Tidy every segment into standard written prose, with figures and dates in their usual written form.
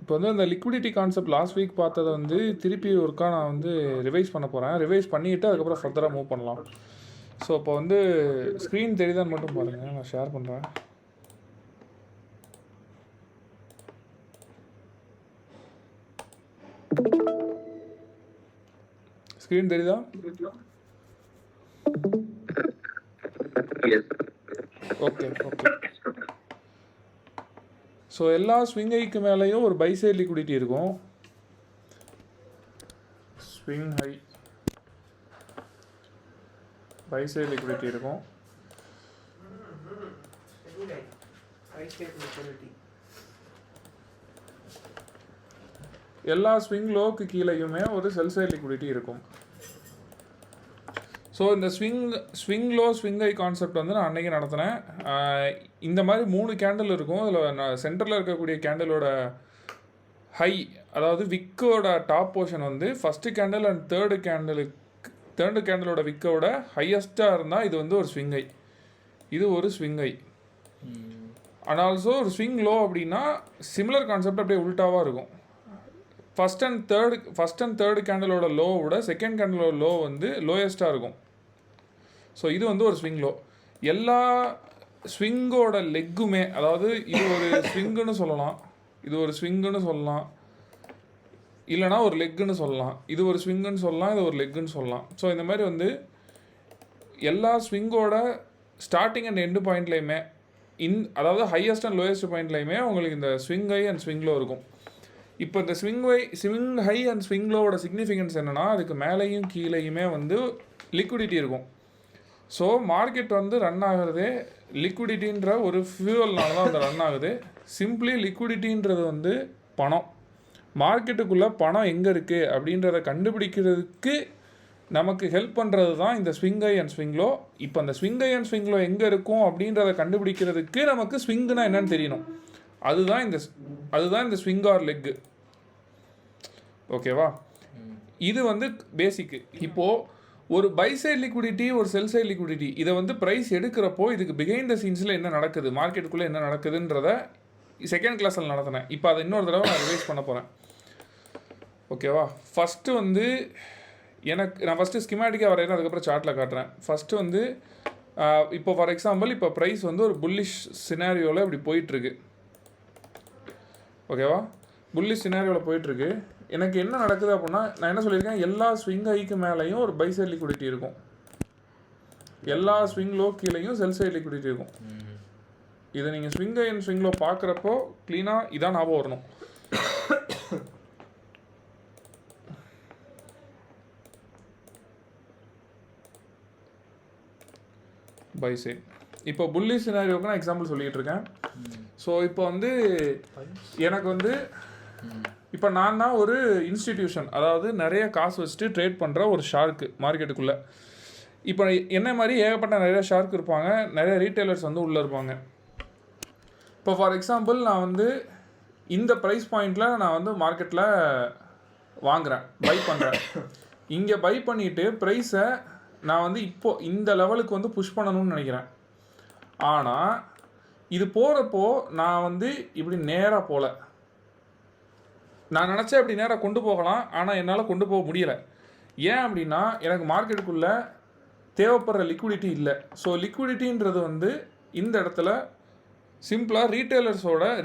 இப்போ வந்து அந்த லிக்விடிட்டி கான்செப்ட் லாஸ்ட் வீக் பார்த்ததை வந்து திருப்பி ஒருக்கா நான் வந்து ரிவைஸ் பண்ண போகிறேன். ரிவைஸ் பண்ணிவிட்டு அதுக்கப்புறம் ஃபர்தராக மூவ் பண்ணலாம். ஸோ இப்போ வந்து ஸ்க்ரீன் தெரியுதான்னு மட்டும் பாருங்கள், நான் ஷேர் பண்ணுறேன். ஸ்க்ரீன் தெரியுதா? Okay okay. ஸோ எல்லா ஸ்விங் ஹைக்கு மேலேயும் ஒரு பை சைட் லிக்விடிட்டி இருக்கும். Swing high buy side liquidity இருக்கும். எல்லா ஸ்விங் லோக்கு கீழேயுமே ஒரு செல் சைட் லிக்விடிட்டி இருக்கும். ஸோ இந்த swing low swing high concept வந்து நான் அன்றைக்கி நடத்தினேன். இந்த மாதிரி 3 கேண்டில் இருக்கும். அதில் நான் சென்டரில் இருக்கக்கூடிய கேண்டிலோட ஹை, அதாவது விக்கோட டாப் போர்ஷன் வந்து ஃபஸ்ட்டு கேண்டில் அண்ட் தேர்டு கேண்டிலோட விக்கோட ஹையஸ்ட்டாக இருந்தால் இது வந்து ஒரு ஸ்விங் ஹை. இது ஒரு ஸ்விங் ஹை. அண்ட் ஆல்சோ ஒரு ஸ்விங் லோ அப்படின்னா சிமிலர் கான்செப்ட் அப்படியே உல்ட்டாவாக இருக்கும். ஃபஸ்ட் அண்ட் தேர்டு கேண்டிலோட லோவோட செகண்ட் கேண்டிலோட லோ வந்து லோயஸ்ட்டாக இருக்கும். ஸோ இது வந்து ஒரு ஸ்விங் லோ. எல்லா ஸ்விங்கோட லெக்குமே, அதாவது இது ஒரு ஸ்விங்குன்னு சொல்லலாம், இது ஒரு ஸ்விங்குன்னு சொல்லலாம், இல்லைனா ஒரு லெக்குன்னு சொல்லலாம், இது ஒரு ஸ்விங்குன்னு சொல்லலாம், இது ஒரு லெக்குன்னு சொல்லலாம். ஸோ இந்த மாதிரி வந்து எல்லா ஸ்விங்கோட ஸ்டார்டிங் அண்ட் எண்டு பாயிண்ட்லேயுமே அதாவது ஹையஸ்ட் அண்ட் லோயஸ்ட் பாயிண்ட்லேயுமே உங்களுக்கு இந்த swing high and swing low இருக்கும். இப்போ இந்த ஸ்விங் ஹை அண்ட் ஸ்விங் லோவோட சிக்னிஃபிகன்ஸ் என்னென்னா, அதுக்கு மேலேயும் கீழேயுமே வந்து லிக்விடிட்டி இருக்கும். ஸோ மார்க்கெட் வந்து ரன் ஆகிறதே லிக்விடிட்டின்ற ஒரு ஃபியூவல்னால தான் வந்து ரன் ஆகுது. சிம்பிளி லிக்விடிட்டின்றது வந்து பணம். மார்க்கெட்டுக்குள்ளே பணம் எங்கே இருக்குது அப்படின்றத கண்டுபிடிக்கிறதுக்கு நமக்கு ஹெல்ப் பண்ணுறது தான் இந்த swing high and swing low. இப்போ அந்த swing high and swing low எங்கே இருக்கும் அப்படின்றத கண்டுபிடிக்கிறதுக்கு நமக்கு ஸ்விங்குனா என்னன்னு தெரியணும். அதுதான் இந்த ஸ்விங் ஆர் லெக்கு. ஓகேவா? இது வந்து பேசிக்கு. இப்போது ஒரு பை சைட் லிக்விடிட்டி, ஒரு செல் சைட் லிக்விடிட்டி, இதை வந்து ப்ரைஸ் எடுக்கிறப்போ இதுக்கு பிஹைண்ட் த சீன்ஸில் என்ன நடக்குது, மார்க்கெட்டுக்குள்ளே என்ன நடக்குதுன்றத செகண்ட் கிளாஸில் நடத்தினேன். இப்போ அதை இன்னொரு தடவை நான் ரிவைஸ் பண்ண போகிறேன். ஓகேவா? ஃபஸ்ட்டு வந்து நான் ஃபஸ்ட்டு ஸ்கிமேட்டிக்காக வரைகிறேன், அதுக்கப்புறம் சார்ட்டில் காட்டுறேன். ஃபஸ்ட்டு வந்து இப்போ ஃபார் எக்ஸாம்பிள் இப்போ ப்ரைஸ் வந்து ஒரு புல்லிஷ் சினாரியோவில் இப்படி போயிட்டுருக்கு. ஓகேவா? புல்லிஷ் சினாரியோவில் போயிட்டுருக்கு. எனக்கு என்ன நடக்குது அப்படின்னா, நான் என்ன சொல்லியிருக்கேன், எல்லா ஸ்விங் ஹைக்கு மேலேயும் ஒரு பை சைட் லிக்விடிட்டி இருக்கும், எல்லா ஸ்விங் லோ கீழேயும் செல் சைட் லிக்விடிட்டி இருக்கும். இதை நீங்கள் swing high and swing low பார்க்குறப்போ க்ளீனாக இதான் ஞாபகம் வரணும். Buy side. இப்போ புல்லிஷ் சினாரியோக்கு நான் எக்ஸாம்பிள் சொல்லிகிட்டு இருக்கேன். ஸோ இப்போ வந்து எனக்கு வந்து இப்போ நான் தான் ஒரு இன்ஸ்டிடியூஷன், அதாவது நிறைய காசு வச்சுட்டு ட்ரேட் பண்ணுற ஒரு ஷார்க்கு மார்க்கெட்டுக்குள்ளே. இப்போ என்ன மாதிரி ஏகப்பட்ட நிறைய ஷார்க் இருப்பாங்க, நிறைய ரீட்டைலர்ஸ் வந்து உள்ளே இருப்பாங்க. இப்போ ஃபார் எக்ஸாம்பிள் நான் வந்து இந்த ப்ரைஸ் பாயிண்டில் நான் வந்து மார்க்கெட்டில் வாங்குகிறேன், பை பண்ணுறேன். இங்கே பை பண்ணிவிட்டு ப்ரைஸை நான் வந்து இப்போது இந்த லெவலுக்கு வந்து புஷ் பண்ணணும்னு நினைக்கிறேன். ஆனால் இது போகிறப்போ நான் வந்து இப்படி நேராக போகல. நான் நினச்சேன் இப்படி நேராக கொண்டு போகலாம், ஆனால் என்னால் கொண்டு போக முடியலை. ஏன் அப்படின்னா எனக்கு மார்க்கெட்டுக்குள்ளே தேவைப்படுற லிக்விடிட்டி இல்லை. ஸோ லிக்விடிட்டின்றது வந்து இந்த இடத்துல சிம்பிளாக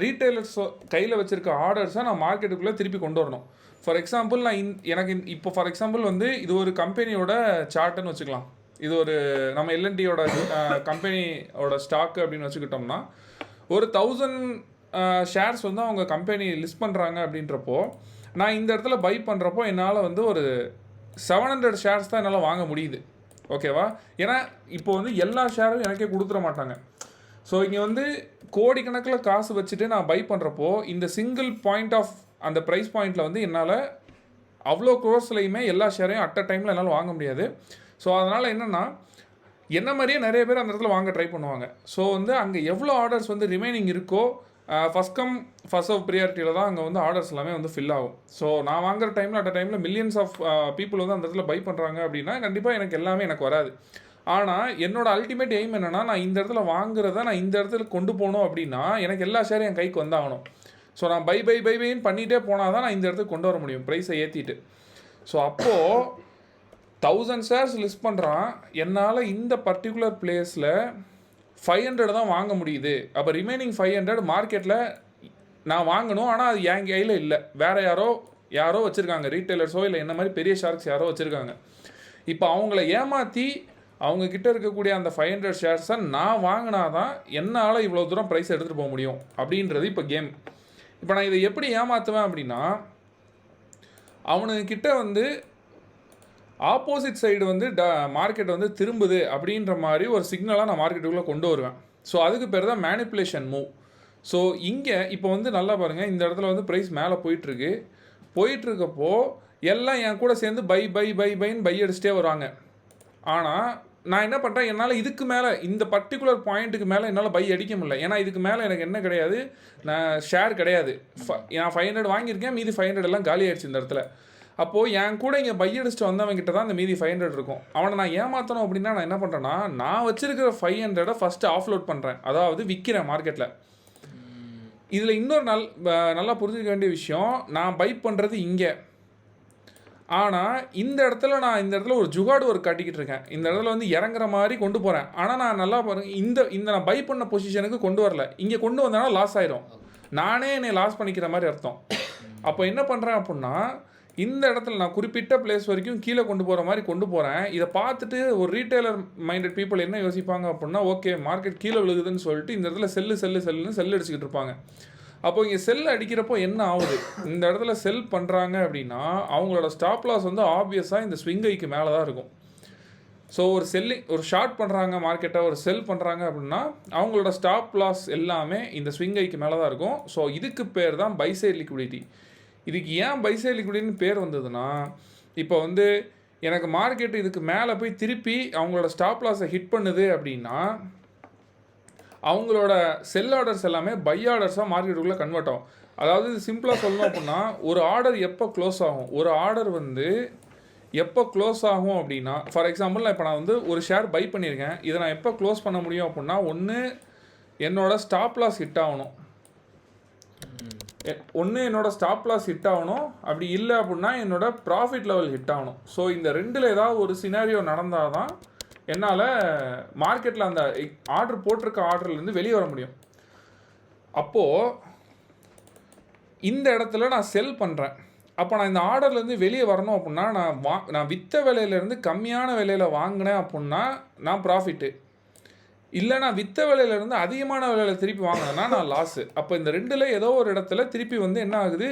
ரீட்டைலர்ஸ் கையில் வச்சுருக்க ஆர்டர்ஸை நான் மார்க்கெட்டுக்குள்ளே திருப்பி கொண்டு வரணும். ஃபார் எக்ஸாம்பிள் எனக்கு இப்போ ஃபார் எக்ஸாம்பிள் வந்து இது ஒரு கம்பெனியோட சார்ட்டுன்னு வச்சுக்கலாம். இது ஒரு நம்ம எல்என்டியோட கம்பெனியோட ஸ்டாக்கு அப்படின்னு வச்சுக்கிட்டோம்னா, ஒரு 1000 ஷேர்ஸ் வந்து அவங்க கம்பெனி லிஸ்ட் பண்ணுறாங்க அப்படின்றப்போ, நான் இந்த இடத்துல பை பண்ணுறப்போ என்னால் வந்து ஒரு 700 ஷேர்ஸ் தான் என்னால் வாங்க முடியுது. ஓகேவா? ஏன்னா இப்போ வந்து எல்லா ஷேரும் எனக்கே கொடுத்துட மாட்டாங்க. ஸோ இங்கே வந்து கோடிக்கணக்கில் காசு வச்சுட்டு நான் பை பண்ணுறப்போ இந்த சிங்கிள் பாயிண்ட் ஆஃப் அந்த ப்ரைஸ் பாயிண்டில் வந்து என்னால் அவ்வளோ க்ரோஸ்லையுமே எல்லா ஷேரையும் அட் அ டைமில் என்னால் வாங்க முடியாது. ஸோ அதனால் என்னென்னா, என்ன மாதிரியே நிறைய பேர் அந்த இடத்துல வாங்க ட்ரை பண்ணுவாங்க. ஸோ வந்து அங்கே எவ்வளோ ஆர்டர்ஸ் வந்து ரிமைனிங் இருக்கோ, ஃபஸ்ட் கம் ஃபஸ்ட் ஆஃப் ப்ரியாரிட்டியில் தான் அங்கே வந்து ஆர்டர்ஸ் எல்லாமே வந்து ஃபில் ஆகும். ஸோ நான் வாங்குற டைமில் அட் அ டைமில் மில்லியன்ஸ் ஆஃப் பீப்புள் வந்து அந்த இடத்துல பை பண்ணுறாங்க அப்படின்னா கண்டிப்பாக எனக்கு வராது. ஆனால் என்னோட அல்டிமேட் எய்ம் என்னென்னா, நான் இந்த இடத்துல வாங்குறத நான் இந்த இடத்துல கொண்டு போகணும் அப்படின்னா எனக்கு எல்லா ஷேரும் என் கைக்கு வந்தாகணும். ஸோ நான் பைன்னு பண்ணிகிட்டே போனால் தான் நான் இந்த இடத்துக்கு கொண்டு வர முடியும் ப்ரைஸை ஏற்றிட்டு. ஸோ அப்போது 1000 shares லிஸ்ட் பண்ணுறான், என்னால் இந்த பர்டிகுலர் பிளேஸில் 500 தான் வாங்க முடியுது. அப்போ ரிமைனிங் 500 மார்க்கெட்டில் நான் வாங்கணும், ஆனால் அது என் கையில் இல்லை, வேறு யாரோ வச்சுருக்காங்க, ரீட்டைலர்ஸோ இல்லை என்ன மாதிரி பெரிய ஷார்க்ஸ் யாரோ வச்சுருக்காங்க. இப்போ அவங்கள ஏமாற்றி அவங்கக்கிட்ட இருக்கக்கூடிய அந்த 500 ஷேர்ஸை நான் வாங்கினா தான் என்னால் இவ்வளோ தூரம் ப்ரைஸ் எடுத்துகிட்டு போக முடியும் அப்படின்றது இப்போ கேம். இப்போ நான் இதை எப்படி ஏமாற்றுவேன் அப்படின்னா, அவனுக்கிட்ட வந்து ஆப்போசிட் சைடு வந்து மார்க்கெட் வந்து திரும்புது அப்படின்ற மாதிரி ஒரு சிக்னலாக நான் மார்க்கெட்டுக்குள்ளே கொண்டு வருவேன். ஸோ அதுக்கு பேர் தான் மேனிப்புலேஷன் மூவ். ஸோ இங்கே இப்போ வந்து நல்லா பாருங்கள், இந்த இடத்துல வந்து ப்ரைஸ் மேலே போயிட்டுருக்கப்போ எல்லாம் என் கூட சேர்ந்து பைன்னு பை அடிச்சுட்டே வருவாங்க. ஆனால் நான் என்ன பண்ணுறேன், என்னால் இதுக்கு மேலே இந்த பர்டிகுலர் பாயிண்ட்டுக்கு மேலே என்னால் பை அடிக்க முடியல. ஏன்னா இதுக்கு மேலே எனக்கு என்ன கிடையாது, நான் ஷேர் கிடையாது. நான் 500 வாங்கியிருக்கேன், மீதி 500 எல்லாம் காலி ஆயிடுச்சு இந்த இடத்துல. அப்போது என் கூட இங்கே பை அடிச்சுட்டு வந்தவங்கிட்ட தான் அந்த மீதி 500 இருக்கும். அவனை நான் ஏமாற்றணும் அப்படின்னா நான் என்ன பண்ணுறேன்னா, நான் வச்சுருக்கிற 500 ஃபஸ்ட்டு ஆஃப்லோட் பண்ணுறேன், அதாவது விற்கிறேன் மார்க்கெட்டில். இதில் இன்னொரு நல்லா புரிஞ்சுக்க வேண்டிய விஷயம், நான் பை பண்ணுறது இங்கே, ஆனால் இந்த இடத்துல ஒரு ஜுகாடு ஒர்க் காட்டிக்கிட்டு இருக்கேன். இந்த இடத்துல வந்து இறங்குற மாதிரி கொண்டு போகிறேன். ஆனால் நான் நல்லா பாருங்கள், இந்த நான் பை பண்ண பொசிஷனுக்கு கொண்டு வரல, இங்கே கொண்டு வந்தேன்னா லாஸ் ஆயிரும், நானே என்னை லாஸ் பண்ணிக்கிற மாதிரி அர்த்தம். அப்போ என்ன பண்ணுறேன் அப்படின்னா, இந்த இடத்துல நான் குறிப்பிட்ட பிளேஸ் வரைக்கும் கீழே கொண்டு போகிற மாதிரி கொண்டு போகிறேன். இதை பார்த்துட்டு ஒரு ரீட்டைலர் மைண்டட் பீப்புள் என்ன யோசிப்பாங்க அப்படின்னா, ஓகே மார்க்கெட் கீழே விழுகுதுன்னு சொல்லிட்டு இந்த இடத்துல செல்லு அடிச்சுக்கிட்டு இருப்பாங்க. அப்போ இங்கே செல் அடிக்கிறப்போ என்ன ஆகுது, இந்த இடத்துல செல் பண்ணுறாங்க அப்படின்னா அவங்களோட ஸ்டாப் லாஸ் வந்து ஆப்வியஸாக இந்த ஸ்விங் ஐக்கு மேலே தான் இருக்கும். ஸோ ஒரு ஷார்ட் பண்ணுறாங்க மார்க்கெட்டை, ஒரு செல் பண்ணுறாங்க அப்படின்னா அவங்களோட ஸ்டாப் லாஸ் எல்லாமே இந்த ஸ்விங் ஐக்கு மேலே தான் இருக்கும். ஸோ இதுக்கு பேர் தான் பை சைட் லிக்விடிட்டி. இதுக்கு ஏன் பை சைட் லிக்விடிட்டின்னு பேர் வந்ததுன்னா, இப்போ வந்து எனக்கு மார்க்கெட்டு இதுக்கு மேலே போய் திருப்பி அவங்களோட ஸ்டாப் லாஸை ஹிட் பண்ணுது அப்படின்னா அவங்களோட செல் ஆர்டர்ஸ் எல்லாமே பை ஆர்டர்ஸாக மார்க்கெட்டுக்குள்ளே கன்வெர்ட் ஆகும். அதாவது சிம்பிளாக சொல்லணும் அப்படின்னா, ஒரு ஆர்டர் எப்போ க்ளோஸ் ஆகும், ஒரு ஆர்டர் வந்து எப்போ க்ளோஸ் ஆகும் அப்படின்னா, ஃபார் எக்ஸாம்பிள் இப்போ நான் வந்து ஒரு ஷேர் பை பண்ணியிருக்கேன், இதை நான் எப்போ க்ளோஸ் பண்ண முடியும் அப்படின்னா, ஒன்று என்னோட ஸ்டாப் லாஸ் ஹிட் ஆகணும், அப்படி இல்லை அப்படின்னா என்னோட ப்ராஃபிட் லெவல் ஹிட் ஆகணும். ஸோ இந்த ரெண்டில் ஏதாவது ஒரு சினாரியோ நடந்தால் தான் என்னால் மார்க்கெட்டில் அந்த ஆர்டர் போட்டிருக்க ஆர்டர்லேருந்து வெளியே வர முடியும். அப்போது இந்த இடத்துல நான் செல் பண்ணுறேன். அப்போ நான் இந்த ஆர்டர்லேருந்து வெளியே வரணும் அப்படின்னா, நான் விற்ற விலையிலேருந்து கம்மியான விலையில் வாங்கினேன் அப்படின்னா நான் ப்ராஃபிட்டு, இல்லை நான் விற்ற விலையிலேருந்து அதிகமான விலையில் திருப்பி வாங்கினேன்னா நான் லாஸு. அப்போ இந்த ரெண்டில் ஏதோ ஒரு இடத்துல திருப்பி வந்து என்ன ஆகுது,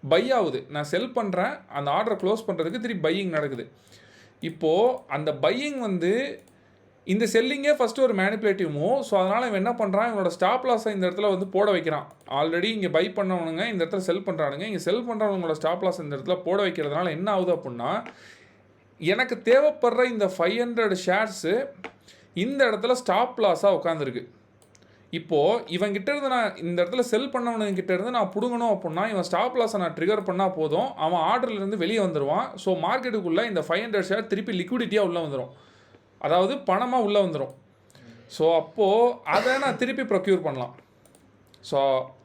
பை ஆகுது. நான் செல் பண்ணுறேன், அந்த ஆர்டரை க்ளோஸ் பண்ணுறதுக்கு திருப்பி பையிங் நடக்குது. இப்போது அந்த பையிங் வந்து இந்த செல்லிங்கே ஃபஸ்ட்டு ஒரு மேனிப்புலேட்டிவ் மூவ். ஸோ அதனால் இவன் என்ன பண்ணுறான், இவனோட ஸ்டாப் லாஸை இந்த இடத்துல வந்து போட வைக்கிறான். ஆல்ரெடி இங்கே பை பண்ணவனுங்க இந்த இடத்துல செல் பண்ணுறானுங்க, இங்கே செல் பண்ணுறவங்களோட ஸ்டாப் லாஸ் இந்த இடத்துல போட வைக்கிறதுனால என்ன ஆகுது அப்படின்னா, எனக்கு தேவைப்படுற இந்த 500 ஷேர்ஸு இந்த இடத்துல ஸ்டாப் லாஸாக உட்காந்துருக்கு. இப்போது இவன்கிட்ட இருந்து நான் இந்த இடத்துல செல் பண்ணவனுங்கிட்ட இருந்து நான் பிடுங்கணும் அப்படின்னா, இவன் ஸ்டாப் லாஸை நான் ட்ரிகர் பண்ணால் போதும், அவன் ஆர்டர்லேருந்து வெளியே வந்துடுவான். ஸோ மார்க்கெட்டுக்குள்ளே இந்த 500 ஷேர் திருப்பி லிக்விடிட்டியாக உள்ளே வந்துடும், அதாவது பணமாக உள்ளே வந்துடும். ஸோ அப்போது அதை நான் திருப்பி ப்ரொக்யூர் பண்ணலாம். ஸோ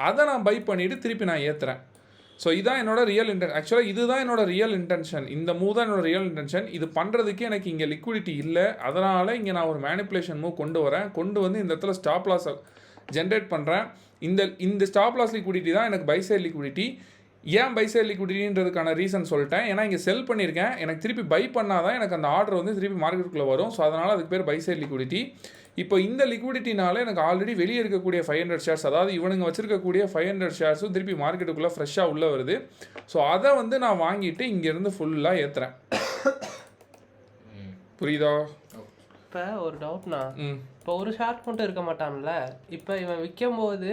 அதை நான் பை பண்ணிவிட்டு திருப்பி நான் ஏற்றுறேன். ஸோ இதுதான் என்னோட ரியல் ஆக்சுவலாக இதுதான் என்னோட ரியல் இன்டென்ஷன். இந்த மூவ் தான் என்னோட ரியல் இன்டென்ஷன். இது பண்ணுறதுக்கு எனக்கு இங்கே லிக்விடிட்டி இல்லை, அதனால் இங்கே நான் ஒரு மேனிப்புலேஷன் மூவ் கொண்டு வந்து இந்த இடத்துல ஸ்டாப் லாஸை ஜென்ரேட் பண்ணுறேன். இந்த ஸ்டாப் லாஸ் லிக்விடிட்டி தான் எனக்கு பை சைட் லிக்விடிட்டி. ஏன் பை சைட் லிக்விடிட்டின்றதுக்கான ரீசன் சொல்லிட்டேன். ஏன்னா இங்கே செல் பண்ணியிருக்கேன், எனக்கு திருப்பி பை பண்ணால் தான் எனக்கு அந்த ஆர்டர் வந்து திருப்பி மார்க்கெட்டுக்குள்ளே வரும். ஸோ அதனால் அதுக்கு பேர் பை சைட் லிக்விடிட்டி. இப்போ இந்த லிக்விடிட்டினால எனக்கு ஆல்ரெடி வெளியே இருக்கக்கூடிய 500 ஷேர்ஸ், அதாவது இவனுங்க வச்சுருக்கக்கூடிய 500 ஷேர்ஸும் திருப்பி மார்க்கெட்டுக்குள்ளே ஃப்ரெஷ்ஷாக உள்ளே வருது. ஸோ அதை வந்து நான் வாங்கிட்டு இங்கேருந்து ஃபுல்லாக ஏற்றுறேன். புரியுதா? இப்போ ஒரு டவுட்னா, இப்போ ஒரு ஷேர் மட்டும் இருக்க மாட்டான்ல, இப்போ இவன் விற்கும் போது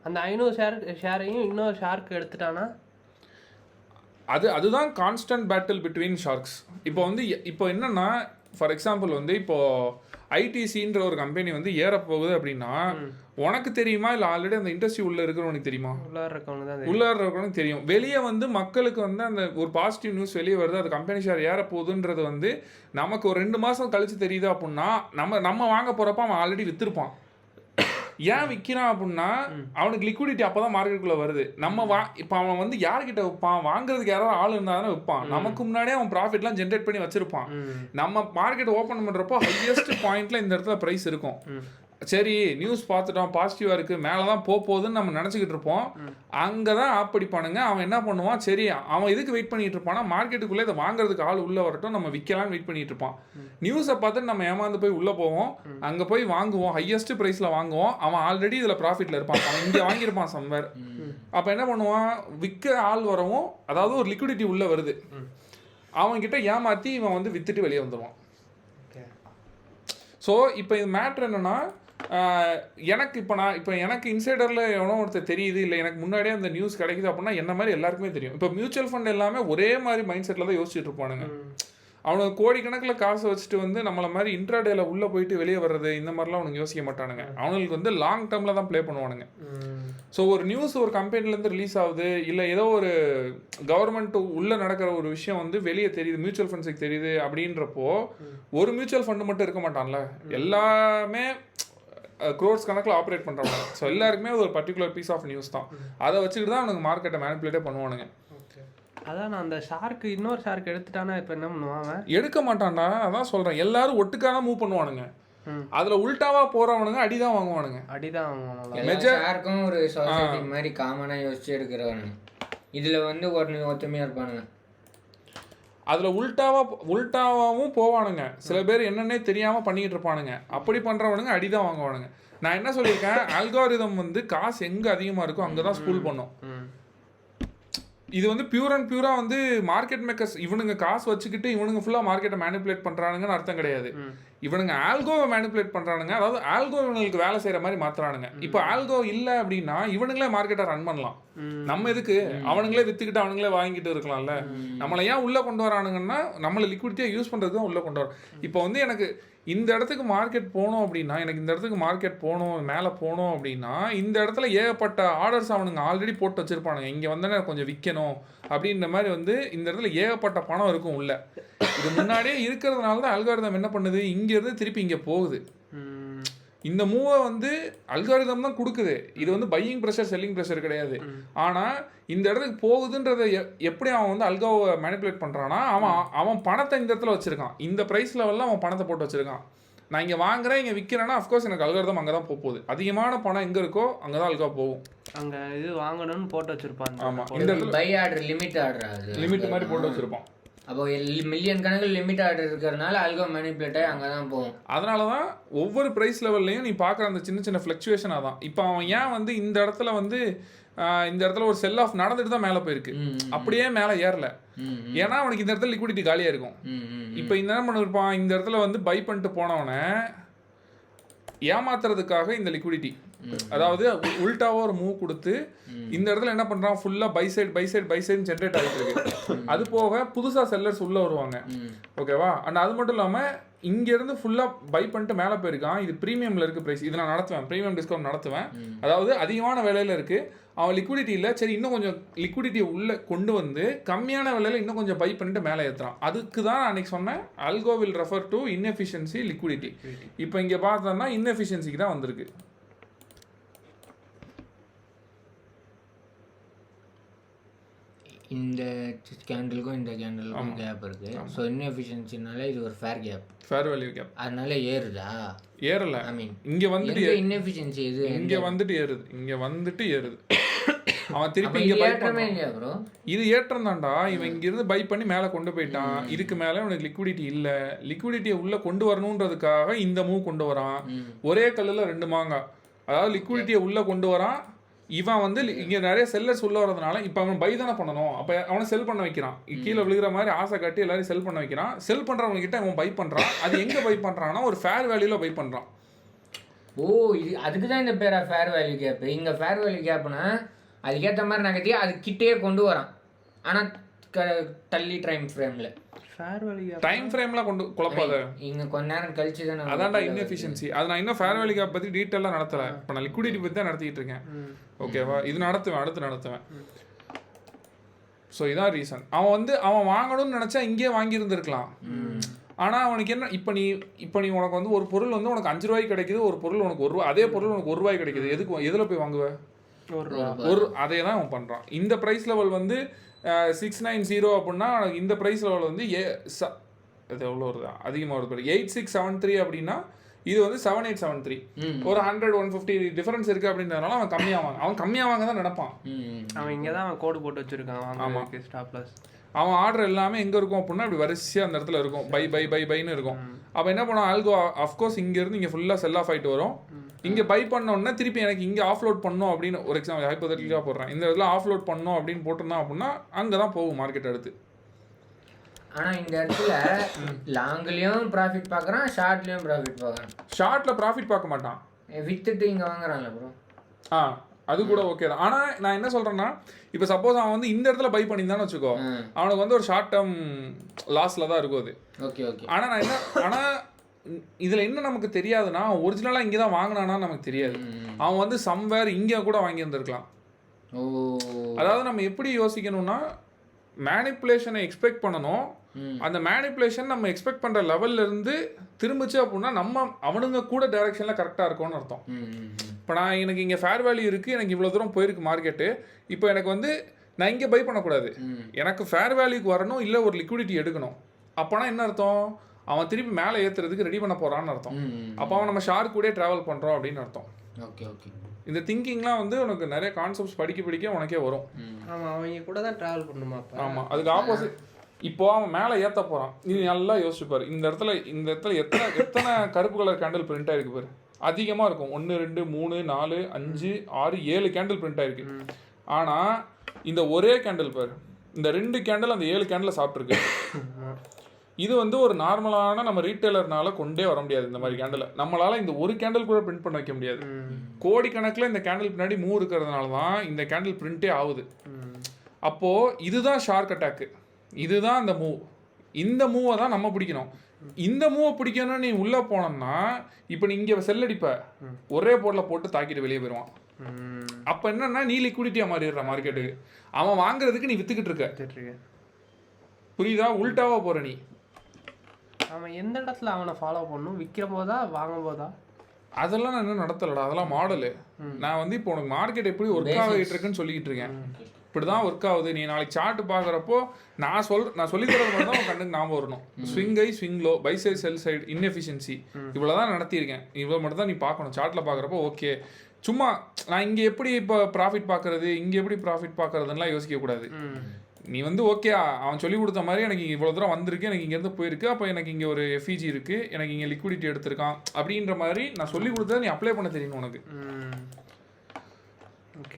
அந்த 500 ஷேரையும் இன்னொரு ஷார்க்கு எடுத்துட்டானா, அதுதான் கான்ஸ்டன்ட் பேட்டில் பிட்வீன் ஷார்க்ஸ். இப்போ என்னன்னா, ஃபார் எக்ஸாம்பிள் வந்து இப்போது ஐடிசின்ற ஒரு கம்பெனி வந்து ஏறப்போகுது அப்படின்னா, உனக்கு தெரியுமா இல்லை ஆல்ரெடி அந்த இண்டஸ்ட்ரி உள்ளே இருக்கிறவனுக்கு தெரியுமா? உள்ளே இருக்கிறவனுக்கு தெரியும். வெளியே வந்து மக்களுக்கு வந்து அந்த ஒரு பாசிட்டிவ் நியூஸ் வெளியே வருது, அது கம்பெனி ஷேர் ஏறப்போகுதுன்றது வந்து நமக்கு ஒரு 2 மாதம் கழிச்சு தெரியுது அப்படின்னா நம்ம வாங்க போகிறப்ப அவன் ஆல்ரெடி விற்றுருப்பான். ஏன் விற்கிறான் அப்படின்னா அவனுக்கு லிக்விடிட்டி அப்பதான் மார்க்கெட்டுக்குள்ள வருது. நம்ம இப்போ அவன் வந்து யார்கிட்ட விற்பான், வாங்குறதுக்கு யாராவது ஆள் இருந்தா தானே விற்பான். நமக்கு முன்னாடியே அவன் ப்ராஃபிட்லாம் ஜென்ரேட் பண்ணி வச்சிருப்பான். நம்ம மார்க்கெட் ஓப்பன் பண்றப்போ ஹையஸ்ட் பாயிண்ட்ல இந்த இடத்துல பிரைஸ் இருக்கும். சரி நியூஸ் பார்த்துட்டோம், பாசிட்டிவாக இருக்குது, மேலே தான் போகுதுன்னு நம்ம நினச்சிக்கிட்டு இருப்போம். அங்கே தான் ஆப் அடிப்பானுங்க. அவன் என்ன பண்ணுவான், சரி அவன் இதுக்கு வெயிட் பண்ணிட்டு இருப்பானா, மார்க்கெட்டுக்குள்ளே இதை வாங்குறதுக்கு ஆள் உள்ளே வரட்டும், நம்ம விற்கலான்னு வெயிட் பண்ணிட்டு இருப்பான். நியூஸை பார்த்துட்டு நம்ம ஏமாந்து போய் உள்ளே போவோம், அங்கே போய் வாங்குவோம், ஹையஸ்ட் ப்ரைஸில் வாங்குவோம். அவன் ஆல்ரெடி இதில் ப்ராஃபிட்டில் இருப்பான், அவன் இங்கே வாங்கியிருப்பான் சம்வேர். அப்போ என்ன பண்ணுவான், விற்க ஆள் வரவும், அதாவது ஒரு லிக்விடிட்டி உள்ளே வருது, அவன்கிட்ட ஏமாற்றி இவன் வந்து விற்றுட்டு வெளியே வந்துடுவான். ஸோ இப்போ இது மேட்ரு என்னென்னா, எனக்கு இப்போ எனக்கு இன்சைடரில் எவனோ ஒருத்தர் தெரியுது, இல்லை எனக்கு முன்னாடியே அந்த நியூஸ் கிடைக்குது அப்படின்னா என்ன மாதிரி எல்லாருக்குமே தெரியும். இப்போ மியூச்சுவல் ஃபண்ட் எல்லாமே ஒரே மாதிரி மைண்ட் செட்டில் தான் யோசிச்சுட்டு இருப்பானுங்க. அவனுக்கு கோடிக்கணக்கில் காசு வச்சுட்டு வந்து நம்மளை மாதிரி இன்ட்ராடேல உள்ளே போயிட்டு வெளியே வர்றது இந்த மாதிரிலாம் அவனுக்கு யோசிக்க மாட்டானுங்க. அவனுக்கு வந்து லாங் டேர்மில் தான் ப்ளே பண்ணுவானுங்க. ஸோ ஒரு நியூஸ் ஒரு கம்பெனிலேருந்து ரிலீஸ் ஆகுது, இல்லை ஏதோ ஒரு கவர்மெண்ட் உள்ளே நடக்கிற ஒரு விஷயம் வந்து வெளியே தெரியுது, மியூச்சுவல் ஃபண்ட்ஸுக்கு தெரியுது அப்படின்றப்போ ஒரு மியூச்சுவல் ஃபண்டு மட்டும் இருக்க மாட்டான்ல, எல்லாமே க்ரோர்ஸ் கணக்கில் ஆப்ரேட் பண்ணுறாங்க. ஸோ எல்லாருக்குமே ஒரு பர்டிகுலர் பீஸ் ஆஃப் நியூஸ் தான், அதை வச்சுக்கிட்டு தான் அவனுக்கு மார்க்கெட்டை மேனிப்புலேட்டே பண்ணுவானுங்க. அதான் நான் அந்த ஷார்க்கு இன்னொரு ஷார்க் எடுத்துட்டானா இப்போ என்ன பண்ணுவாங்க, எடுக்க மாட்டான்டா. அதான் சொல்கிறேன், எல்லாரும் ஒட்டுக்காக மூவ் பண்ணுவானுங்க. அதில் உல்டாவா போகிறவனுங்க அடிதான் வாங்குவானுங்க. அடிதான் வாங்குவானுங்க. மெஜாருக்கும் ஒரு சொசைட்டி மாதிரி காமனாக யோசிச்சு எடுக்கிறவனுங்க. இதில் வந்து ஒத்துமையாக இருப்பானுங்க. அதில் உல்டாவாவும் போவானுங்க. சில பேர் என்னன்னே தெரியாமல் பண்ணிக்கிட்டு இருப்பானுங்க. அப்படி பண்ணுறவனுங்க அடிதான் வாங்குவானுங்க. நான் என்ன சொல்லியிருக்கேன், அல்காரிதம் வந்து காசு எங்கே அதிகமாக இருக்கோ அங்கே தான் ஸ்கூல் பண்ணும். இது வந்து பியூர் அண்ட் பியூராக வந்து மார்க்கெட் மேக்கர்ஸ் இவனுங்க காசு வச்சுக்கிட்டு இவனுங்க ஃபுல்லாக மார்க்கெட்டை மேனிப்புலேட் பண்ணுறானுங்கன்னு அர்த்தம் கிடையாது. இவனுங்க ஆல்கோவை மேனிப்புலேட் பண்ணுறானுங்க, அதாவது ஆல்கோ இவனுங்களுக்கு வேலை செய்கிற மாதிரி மாற்றுறானுங்க. இப்போ ஆல்கோ இல்லை அப்படின்னா இவனுங்களே மார்க்கெட்டை ரன் பண்ணலாம். நம்ம எதுக்கு, அவனுங்களே விற்றுக்கிட்டு அவனுங்களே வாங்கிட்டு இருக்கலாம்ல. நம்மளை ஏன் உள்ளே கொண்டு வரானுங்கன்னா நம்மளை லிக்விடிட்டியாக யூஸ் பண்ணுறது தான் உள்ளே கொண்டு வரோம். இப்போ வந்து எனக்கு இந்த இடத்துக்கு மார்க்கெட் போகணும் அப்படின்னா, எனக்கு இந்த இடத்துக்கு மார்க்கெட் போகணும், மேலே போகணும் அப்படின்னா இந்த இடத்துல ஏகப்பட்ட ஆர்டர்ஸ் அவனுங்க ஆல்ரெடி போட்டு வச்சுருப்பானுங்க. இங்கே வந்தோன்னே கொஞ்சம் விற்கணும் அப்படின்ற மாதிரி வந்து இந்த இடத்துல ஏகப்பட்ட பணம் இருக்கும் உள்ள. இது முன்னாடியே இருக்கிறதுனால தான் அல்காரிதம் என்ன பண்ணுது, இங்கேருந்து திருப்பி இங்கே போகுது. இந்த மூவை வந்து அல்காரிதம் தான் கொடுக்குது. இது வந்து பையிங் ப்ரெஷர் செல்லிங் ப்ரெஷர் கிடையாது. ஆனால் இந்த இடத்துக்கு போகுதுன்றதை எப்படி அவன் வந்து அல்காவை மேனிப்புலேட் பண்ணுறான்னா, அவன் பணத்தை இந்த இடத்துல வச்சுருக்கான். இந்த ப்ரைஸ் லெவலில் அவன் பணத்தை போட்டு வச்சுருக்கான். நான் இங்கே வாங்குறேன், இங்கே விற்கிறேன்னா அஃப்கோர்ஸ் எனக்கு அல்காரிதம் அங்கே தான் போகுது. அதிகமான பணம் எங்கே இருக்கோ அங்கே தான் அல்கா போகும். அங்கே இது வாங்கணும்னு போட்டு வச்சுருப்பான். ஆமாம், இந்த இடத்துல buy order limit order limit மாதிரி போட்டு வச்சுருப்பான். அப்போ மில்லியன் கணக்கில் லிமிட் ஆர்டர் இருக்கிறதுனால அல்கோ மேனிப்புலேட் ஆகி அங்கே தான் போகும். அதனால தான் ஒவ்வொரு ப்ரைஸ் லெவல்லையும் நீ பார்க்குற அந்த சின்ன சின்ன ஃப்ளக்சுவேஷனாக தான். இப்போ அவன் ஏன் வந்து இந்த இடத்துல வந்து இந்த இடத்துல ஒரு செல் ஆஃப் நடந்துட்டு தான் மேலே போயிருக்கு, அப்படியே மேலே ஏறல. ஏன்னா அவனுக்கு இந்த இடத்துல லிக்விடிட்டி காலியாக இருக்கும். இப்போ இந்த என்ன பண்ணிருப்பான், இந்த இடத்துல வந்து பை பண்ணிட்டு போனவனை ஏமாத்துறதுக்காக இந்த லிக்விடிட்டி, அதாவது உல்டாவா ஒரு மூவ் கொடுத்து இந்த இடத்துல என்ன பண்றான், ஃபுல்லா பை சைடு ஜென்ரேட் ஆகிட்டு இருக்கு. அது போக புதுசா செல்லர்ஸ் உள்ள வருவாங்க, ஓகேவா. அண்ட் அது மட்டும் இல்லாம இங்க இருந்து ஃபுல்லா பை பண்ணிட்டு மேல போயிருக்கான். இது பிரீமியம்ல இருக்கு பிரைஸ், இது நான் நடத்துவேன், பிரீமியம் டிஸ்கவுண்ட் நடத்துவேன். அதாவது அதிகமான விலையில இருக்கு, அவன் லிக்விடிட்டி இல்லை, சரி இன்னும் கொஞ்சம் லிக்விடிட்டியை உள்ளே கொண்டு வந்து கம்மியான விலையில் இன்னும் கொஞ்சம் பை பண்ணிட்டு மேலே ஏற்றுறான். அதுக்கு தான் நான் அன்றைக்கி சொன்னேன், algo will refer to inefficiency liquidity. இப்போ இங்கே பார்த்தோம்னா இன்எஃபிஷியன்சிக்கு தான் வந்திருக்கு. இந்த கேண்டலுக்கும் இந்த கேண்டலுக்கும் கேப் இருக்கு. ஸோ இன்எஃபிஷியன்சினால இது ஒரு fair gap, fair value gap. அதனால ஏறுதா? ஏறல. ஐ மீன் இங்கே வந்துட்டு இன்எஃபிஷியன்சி இது இங்கே வந்துட்டு ஏறுது, இங்கே வந்துட்டு ஏறுது. அவன் திருப்பி இங்கே ஏற்றமே இல்லையா ப்ரோ? இது ஏற்றம் தான்டா. இவன் இங்கிருந்து பை பண்ணி மேலே கொண்டு போயிட்டான். இதுக்கு மேலே இவனுக்கு லிக்விடிட்டி இல்லை, லிக்விடிட்டியை உள்ளே கொண்டு வரணுன்றதுக்காக இந்த மூவ் கொண்டு வரான். ஒரே கல்லில் ரெண்டு மாங்காய், அதாவது லிக்விடிட்டியை உள்ளே கொண்டு வரான். இவன் வந்து இங்கே நிறைய செல்லர்ஸ் உள்ள வரதுனால இப்போ அவன் பை தானே பண்ணணும், அப்போ அவனை செல் பண்ண வைக்கிறான். கீழே விழுகிற மாதிரி ஆசை காட்டி எல்லாரும் செல் பண்ண வைக்கிறான். செல் பண்ணுறவங்க கிட்ட அவன் பை பண்ணுறான். அது எங்கே பை பண்ணுறான்னா ஒரு ஃபேர் வேல்யூவில் பை பண்ணுறான். ஓ, இது அதுக்கு தான் இந்த பேரா ஃபேர் வேல்யூ கேப். இங்கே ஃபேர் வேல்யூ கேப்னா அதுக்கேற்ற மாதிரி நகர்த்தி அது கிட்டே கொண்டு வரான், ஆனால் தள்ளி டைம் ஃப்ரேமில். டைம் ஃப்ரேம்லாம் கொண்டு குழப்பாத, இங்கே கொஞ்ச நேரம் கழிச்சு தானே. அதான்டா இன்எஃபிஷியன்சி. அது நான் இன்னும் ஃபேர் வேல்யூ கேப் பற்றி டீட்டெயிலாக நடத்தலை. இப்போ நான் லிக்விடிட்டி பற்றி தான் நடத்திட்டு இருக்கேன், ஓகேவா. இது நடத்துவேன், அடுத்து நடத்துவேன். ஸோ இதான் ரீசன். அவன் வந்து அவன் வாங்கணும்னு நினச்சா இங்கேயே வாங்கியிருந்துருக்கலாம். ஆனால் அவனுக்கு என்ன இப்போ நீ உனக்கு வந்து ஒரு பொருள் வந்து உனக்கு 5 ரூபாய்க்கு கிடைக்குது, ஒரு பொருள் உனக்கு 1 ரூபா, அதே பொருள் உனக்கு 1 ரூபாய்க்கு கிடைக்குது. எதில் போய் வாங்குவ? அதே தான் அவன் பண்ணுறான். இந்த ப்ரைஸ் லெவல் வந்து 690 அப்படின்னா இந்த ப்ரைஸ் லெவல் வந்து இது எவ்வளோ வருது, அதிகமாக வருது. 8673 அப்படின்னா இது வந்து 7873. ஒரு 100-150 டிஃபரன்ஸ் இருக்குது அப்படின்றதுனால அவன் கம்மியாக வாங்க தான் நினைப்பான். அவன் இங்கே தான் அவன் கோடு போட்டு வச்சுருக்கான். ஆமாம், ஸ்டாப் லாஸ். அவன் ஆர்டர் எல்லாமே எங்கே இருக்கும் அப்படின்னா இப்படி வரிசையாக அந்த இடத்துல இருக்கும், பைன்னு இருக்கும். அப்போ என்ன பண்ணுவான், ஆல்கோ அஃப்கோர்ஸ் இங்கேருந்து இங்கே ஃபுல்லாக செல் ஆஃப் ஆகிட்டு வரும். இங்கே பை பண்ணோன்னா திருப்பி எனக்கு இங்கே ஆஃப்லோட் பண்ணோம் அப்படின்னு ஒரு எக்ஸாம்பிள் ஹைப்போதெட்டிக்கலாக போடுறேன், இந்த இடத்துல ஆஃப்லோட் பண்ணோம் அப்படின்னு போட்டிருந்தான் அப்படின்னா அங்கே தான் போகும் மார்க்கெட் அடுத்து. ஆனால் இந்த இடத்துல லாங்லேயும் ப்ராஃபிட் பார்க்குறான், ஷார்ட்லேயும் ப்ராஃபிட் பார்க்குறான். ஷார்ட்டில் ப்ராஃபிட் பார்க்க மாட்டான், வித்துட்டு இங்கே வாங்குறான்ல ப்ரோ. அது கூட ஓகே தான். ஆனால் நான் என்ன சொல்கிறேன்னா, இப்போ சப்போஸ் அவன் வந்து இந்த இடத்துல பை பண்ணியிருந்தான்னு வச்சுக்கோ, அவனுக்கு வந்து ஒரு ஷார்ட் டேர்ம் லாஸில் தான் இருக்கும் அது. ஓகே. ஆனால் இதில் என்ன நமக்கு தெரியாதுன்னா, ஒரிஜினலாக இங்கே தான் வாங்கினானா நமக்கு தெரியாது. அவன் வந்து சம்வேர் இங்கே கூட வாங்கியிருந்துருக்கலாம். அதாவது நம்ம எப்படி யோசிக்கணும்னா, மேனிப்புலேஷனை எக்ஸ்பெக்ட் பண்ணணும். அந்த மேனிப்புலேஷன் நம்ம எக்ஸ்பெக்ட் பண்ணுற லெவல்ல இருந்து திரும்பிச்சு அப்படின்னா நம்ம அவனுங்க கூட டைரக்ஷனில் கரெக்டாக இருக்கும்னு அர்த்தம். இப்போ எனக்கு இங்கே ஃபேர் வேல்யூ இருக்குது, எனக்கு இவ்வளோ தூரம் போயிருக்கு மார்க்கெட்டு, இப்போ எனக்கு வந்து நான் இங்கே பை பண்ணக்கூடாது, எனக்கு ஃபேர் வேல்யூக்கு வரணும், இல்லை ஒரு லிக்விடிட்டி எடுக்கணும். அப்போனா என்ன அர்த்தம், அவன் திருப்பி மேலே ஏற்றுறதுக்கு ரெடி பண்ண போகிறான்னு அர்த்தம். அப்போ அவன் நம்ம ஷார்க் கூட ட்ராவல் பண்ணுறோம் அப்படின்னு அர்த்தம். ஓகே. இந்த திங்கிங்லாம் வந்து உனக்கு நிறைய கான்செப்ட்ஸ் படிக்க உனக்கே வரும். ஆமாம், அவங்க கூட தான் ட்ராவல் பண்ணணுமா? ஆமாம், அதுக்கு ஆப்போசிட். இப்போ அவன் மேலே ஏற்ற போகிறான், நீ நல்லா யோசிச்சுப்பார். இந்த இடத்துல எத்தனை கருப்பு கலர் கேண்டில் பிரிண்ட் ஆகிருக்கு பாரு, அதிகமாக இருக்கும். 1 2 3 4 5 6 7 கேண்டில் பிரிண்ட் ஆகிருக்கு. ஆனால் இந்த ஒரே கேண்டில் பாரு, இந்த 2 கேண்டில் அந்த 7 கேண்டில் சாப்பிட்ருக்கு. இது வந்து ஒரு நார்மலான நம்ம ரீட்டைலர்னால கொண்டே வர முடியாது. இந்த மாதிரி கேண்டில் நம்மளால இந்த ஒரு கேண்டில் கூட பிரிண்ட் பண்ண வைக்க முடியாது. கோடிக்கணக்கில் இந்த கேண்டில் பின்னாடி மூவ் இருக்கிறதுனால தான் இந்த கேண்டில் பிரிண்டே ஆகுது. அப்போது இதுதான் ஷார்க் அட்டாக்கு, இதுதான் அந்த மூவ். இந்த மூவை தான் நம்ம பிடிக்கணும். இந்த மூவை பிடிக்கணும்னு நீ உள்ளே போனோம்னா, இப்போ நீ இங்கே செல்லடிப்ப ஒரே போர்டில் போட்டு தாக்கிட்டு வெளியே போயிடுவான். அப்போ என்னன்னா, நீ லிக்விடிட்டியாக மாறிடுற மார்க்கெட்டுக்கு. அவன் வாங்குறதுக்கு நீ வித்துக்கிட்டு இருக்க. புரியுதா? உல்டாவா போற நீ. அவன் எந்த இடத்துல அவனை ஃபாலோ பண்ணணும், விற்கும் போதா வாங்கும் போதா? அதெல்லாம் நான் இன்னும் நடத்தலடா, அதெல்லாம் மாடலு. நான் வந்து இப்போ உனக்கு மார்க்கெட் எப்படி ஒர்க் ஆகிட்டு இருக்குன்னு சொல்லிக்கிட்டு இருக்கேன். இப்படி தான் ஒர்க் ஆகுது. நீ நாளைக்கு சார்ட் பார்க்குறப்போ நான் சொல்லி தரது மட்டும் தான் உன் கண்ணுக்கு ஞாபகம் வரணும். Swing high, swing low, buy side, sell side, inefficiency, இவ்வளோ தான் நடத்தியிருக்கேன். இவ்வளோ மட்டும் தான் நீ பார்க்கணும் சார்ட்டில் பார்க்குறப்போ. ஓகே, சும்மா நான் இங்கே எப்படி இப்போ ப்ராஃபிட் பார்க்குறது, இங்கே எப்படி ப்ராஃபிட் பார்க்குறதுலாம் யோசிக்கக்கூடாது. நீ வந்து ஓகே, அவன் சொல்லி கொடுத்த மாதிரி எனக்கு இவ்வளோ தூரம் வந்திருக்கு, எனக்கு இங்கேருந்து போயிருக்கு, அப்போ எனக்கு இங்கே ஒரு எஃப்இஜி இருக்குது, எனக்கு இங்கே லிக்விடிட்டி எடுத்திருக்கான் அப்படின்ற மாதிரி நான் சொல்லி கொடுத்ததை நீ அப்ளை பண்ண தெரியணும் உனக்கு.